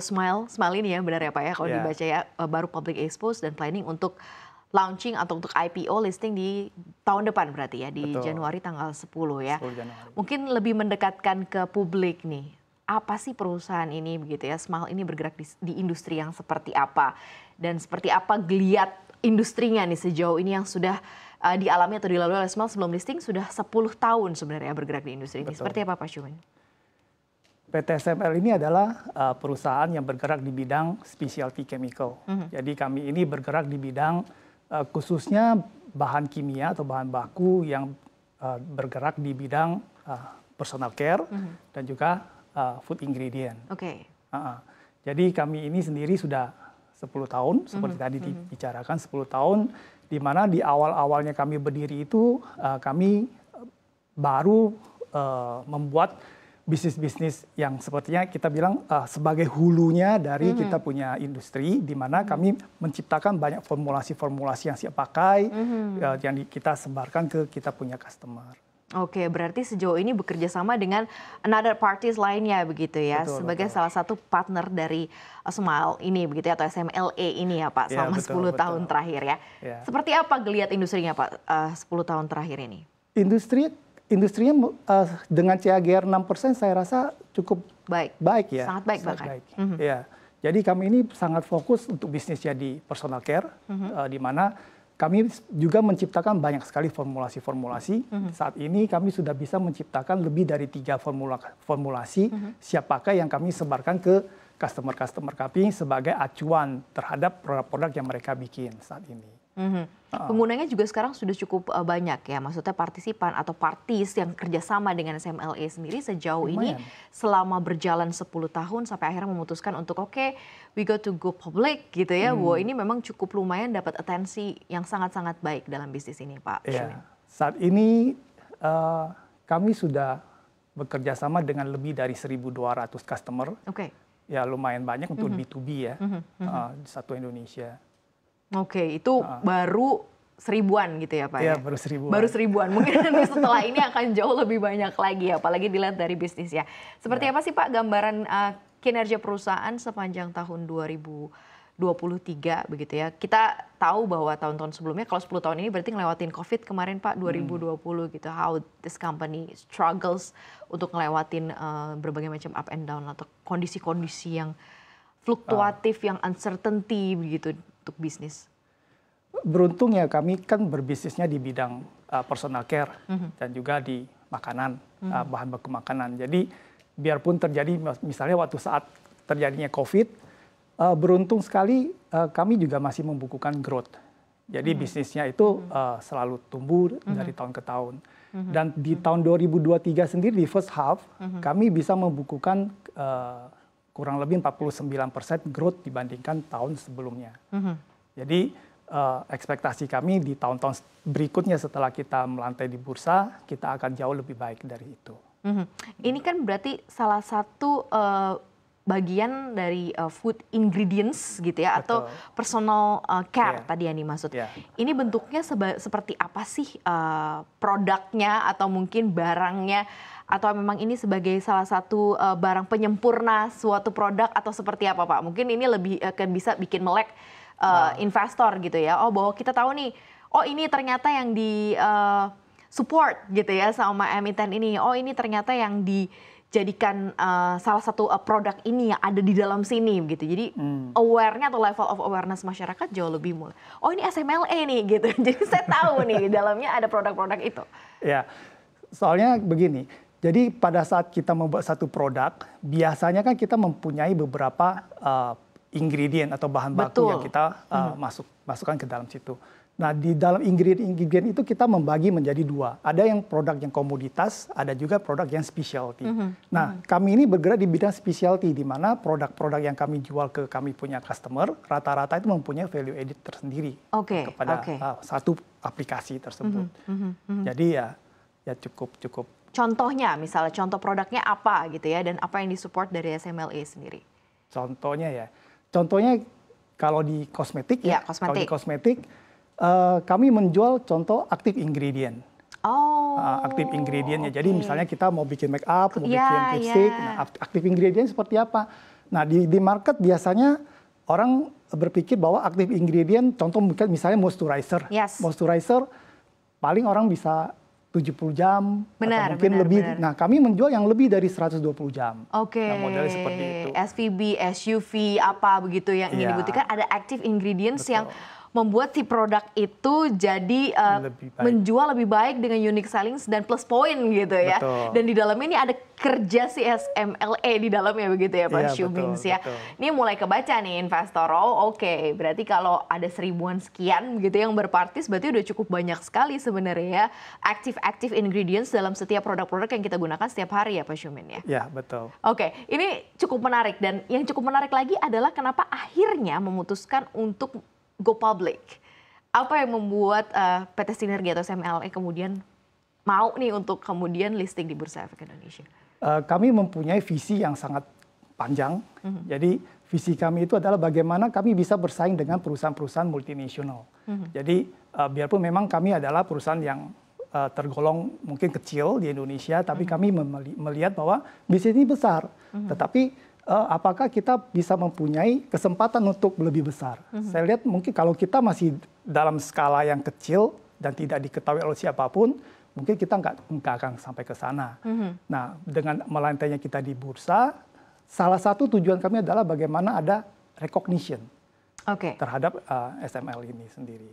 Smile ini ya, benar ya Pak ya, kalau dibaca ya, baru public expose dan planning untuk launching atau untuk IPO listing di tahun depan berarti ya, di Januari tanggal 10 ya. 10 Januari. Mungkin lebih mendekatkan ke publik nih, apa sih perusahaan ini begitu ya, Smile ini bergerak di industri yang seperti apa, dan seperti apa geliat industrinya nih sejauh ini yang sudah dialami atau dilalui oleh Smile sebelum listing sudah 10 tahun sebenarnya bergerak di industri ini. Seperti apa Pak Syumin? PT SML ini adalah perusahaan yang bergerak di bidang specialty chemical. Jadi kami ini bergerak di bidang khususnya bahan kimia atau bahan baku yang bergerak di bidang personal care dan juga food ingredient. Jadi kami ini sendiri sudah 10 tahun, seperti tadi dibicarakan 10 tahun, di mana di awal-awalnya kami berdiri itu kami baru membuat bisnis-bisnis yang sepertinya kita bilang sebagai hulunya dari kita punya industri, di mana kami menciptakan banyak formulasi-formulasi yang siap pakai, yang kita sebarkan ke kita punya customer. Oke, berarti sejauh ini bekerja sama dengan another parties lainnya begitu ya, sebagai salah satu partner dari Smile ini begitu ya, atau SMLA ini ya Pak, selama 10 tahun terakhir ya. Seperti apa geliat industrinya Pak 10 tahun terakhir ini? Industrinya dengan CAGR 6% saya rasa cukup baik ya. Sangat baik bahkan. Ya. Jadi kami ini sangat fokus untuk bisnisnya di personal care, di mana kami juga menciptakan banyak sekali formulasi-formulasi. Saat ini kami sudah bisa menciptakan lebih dari 3 formulasi siap pakai yang kami sebarkan ke customer-customer kami sebagai acuan terhadap produk-produk yang mereka bikin saat ini. Penggunanya juga sekarang sudah cukup banyak ya, maksudnya partisipan atau parties yang kerjasama dengan SMLA sendiri sejauh ini selama berjalan 10 tahun sampai akhirnya memutuskan untuk oke, we go public gitu ya, bahwa ini memang cukup lumayan dapat atensi yang sangat-sangat baik dalam bisnis ini Pak. Saat ini kami sudah bekerja sama dengan lebih dari 1.200 customer. Ya lumayan banyak untuk B2B ya, di satu Indonesia. Itu baru 1000-an gitu ya Pak ya? Baru 1000-an. Baru 1000-an. Mungkin setelah ini akan jauh lebih banyak lagi ya, apalagi dilihat dari bisnis ya. Seperti apa sih Pak gambaran kinerja perusahaan sepanjang tahun 2023 begitu ya? Kita tahu bahwa tahun-tahun sebelumnya, kalau 10 tahun ini berarti ngelewatin COVID kemarin Pak, 2020 gitu. How this company struggles untuk ngelewatin berbagai macam up and down atau kondisi-kondisi yang fluktuatif, yang uncertainty begitu untuk bisnis. Beruntung ya kami kan berbisnisnya di bidang personal care dan juga di makanan, bahan baku makanan. Jadi biarpun terjadi misalnya waktu saat terjadinya COVID, beruntung sekali kami juga masih membukukan growth. Jadi bisnisnya itu selalu tumbuh dari tahun ke tahun. Dan di tahun 2023 sendiri di first half kami bisa membukukan kurang lebih 49% growth dibandingkan tahun sebelumnya. Jadi ekspektasi kami di tahun-tahun berikutnya setelah kita melantai di bursa, kita akan jauh lebih baik dari itu. Ini kan berarti salah satu bagian dari food ingredients gitu ya, atau personal care tadi yang dimaksud. Ini bentuknya seperti apa sih produknya atau mungkin barangnya? Atau memang ini sebagai salah satu barang penyempurna suatu produk atau seperti apa Pak? Mungkin ini lebih akan bisa bikin melek investor gitu ya. Oh bahwa kita tahu nih, oh ini ternyata yang di support gitu ya sama emiten ini. Oh ini ternyata yang dijadikan salah satu produk ini yang ada di dalam sini gitu. Jadi aware-nya atau level of awareness masyarakat jauh lebih mulai. Oh ini SMLA nih gitu. Jadi saya tahu nih di dalamnya ada produk-produk itu. Ya, soalnya begini. Jadi pada saat kita membuat satu produk, biasanya kan kita mempunyai beberapa ingredient atau bahan baku yang kita masukkan ke dalam situ. Nah di dalam ingredient itu kita membagi menjadi 2. Ada yang produk yang komoditas, ada juga produk yang specialty. Nah kami ini bergerak di bidang specialty, di mana produk-produk yang kami jual ke kami punya customer, rata-rata itu mempunyai value added tersendiri kepada satu aplikasi tersebut. Jadi ya cukup. Contohnya, misalnya contoh produknya apa gitu ya, dan apa yang disupport dari SMLA sendiri? Contohnya kalau di kosmetik kalau di kosmetik kami menjual contoh active ingredient. Active ingredientnya. Jadi misalnya kita mau bikin make up, mau bikin lipstick, nah active ingredient seperti apa? Nah, di market biasanya orang berpikir bahwa active ingredient, contoh misalnya moisturizer. Yes. Moisturizer paling orang bisa 70 jam benar, atau mungkin benar, lebih. Benar. Nah, kami menjual yang lebih dari 120 jam. Oke. Nah, modelnya seperti itu. SVB, SUV, apa begitu yang ingin dibuktikan, ada active ingredients yang membuat si produk itu jadi menjual lebih baik dengan unique selling dan plus point gitu ya. Betul. Dan di dalamnya ini ada kerja CSMLE di dalamnya begitu ya Pak Syubings ya. Betul. Ini mulai kebaca nih investor. Oh oke, berarti kalau ada 1000-an sekian gitu yang berpartis berarti udah cukup banyak sekali sebenarnya ya active ingredients dalam setiap produk-produk yang kita gunakan setiap hari ya Pak Syumin ya. Ya, betul. Oke, ini cukup menarik dan yang cukup menarik lagi adalah kenapa akhirnya memutuskan untuk go public. Apa yang membuat PT Sinergi atau SMLE kemudian mau nih untuk kemudian listing di Bursa Efek Indonesia? Kami mempunyai visi yang sangat panjang. Jadi visi kami itu adalah bagaimana kami bisa bersaing dengan perusahaan-perusahaan multinasional. Jadi biarpun memang kami adalah perusahaan yang tergolong mungkin kecil di Indonesia, tapi kami melihat bahwa bisnis ini besar. Tetapi apakah kita bisa mempunyai kesempatan untuk lebih besar? Saya lihat mungkin kalau kita masih dalam skala yang kecil dan tidak diketahui oleh siapapun, mungkin kita nggak akan sampai ke sana. Nah, dengan melantainya kita di bursa, salah satu tujuan kami adalah bagaimana ada recognition terhadap SML ini sendiri.